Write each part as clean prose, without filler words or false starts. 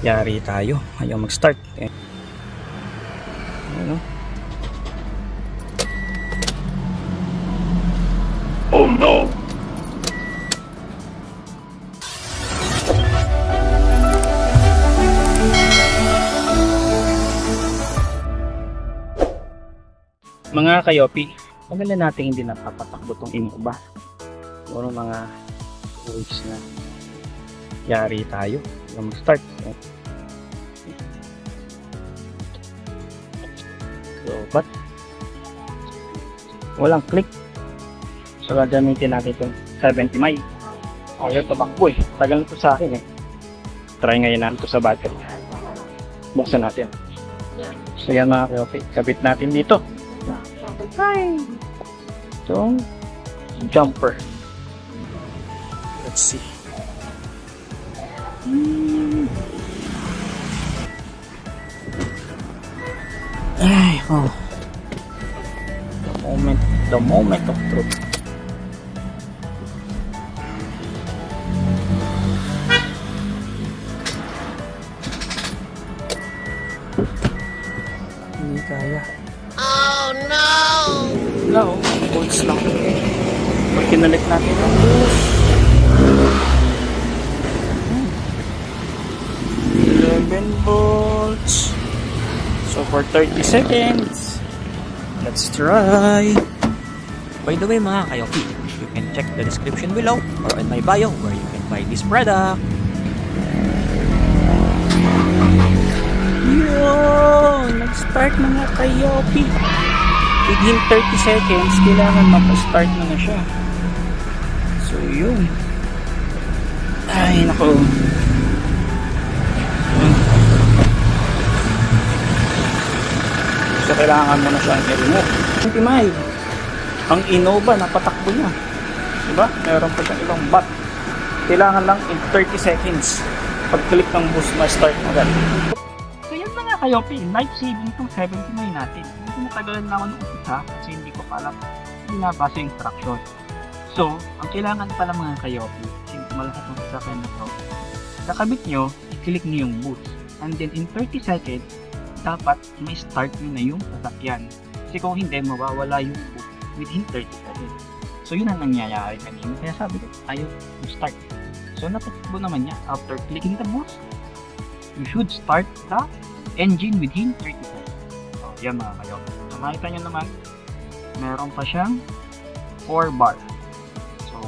Yari tayo, ayaw mag-start. Ano? Oh no! Mga kayopi, magalan natin hindi napapatakbo tong Innova. Siguro mga 2 weeks na. Yari tayo, ayaw mag-start. So, but walang click. So, gagamitin natin itong 70 Mai. Ayaw tumakbo eh. Tagal na ito sa akin eh. Try ngayon natin ito sa battery. Buksan natin. So, yan mga kayopi. Kabit natin dito. Hi! Itong jumper. Let's see. Ay, oh. The moment of truth. Hindi kaya. Oh no! Wala oh, bolts lang. Pag kinalik natin ang bolts. 11 volts. So for 30 seconds, let's try. By the way mga kayopi, you can check the description below or on my bio where you can buy this product. Yo! Nag-start mga kayopi. Within 30 seconds, kailangan mapastart na siya. So yun. Ay nako. So kailangan mo na siyang i-remove. 20 Mai. Ang Innova, napatakbo niya. Diba? Meron pa siyang ibang bat. Kailangan lang in 30 seconds. Pag-click ng boost, ma-start mo agad. So yan mga kayopi, life saving itong 70 Mai natin. Hindi matagalan naman ng umpisa kasi hindi ko pa alam binabasa yung instruction. So, ang kailangan pala mga kayopi, kasi malakas ng sasakyan na to, kakabit nyo, i-click nyo yung boost. And then in 30 seconds, dapat may start nyo na yung sasakyan. Kasi kung hindi, mawawala yung boost within 30 seconds. So yun ang nangyayari kanina. Kaya sabi ko, ayaw start. So napatakbo naman niya. After clicking the boost, you should start the engine within 30 seconds. So yan mga kayo. So makita nyo naman, meron pa siyang 4 bar. So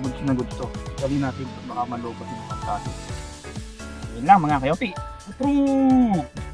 goods na goods to. Dali natin baka malobot yung pagkato. Yun lang mga kayopi. Approve!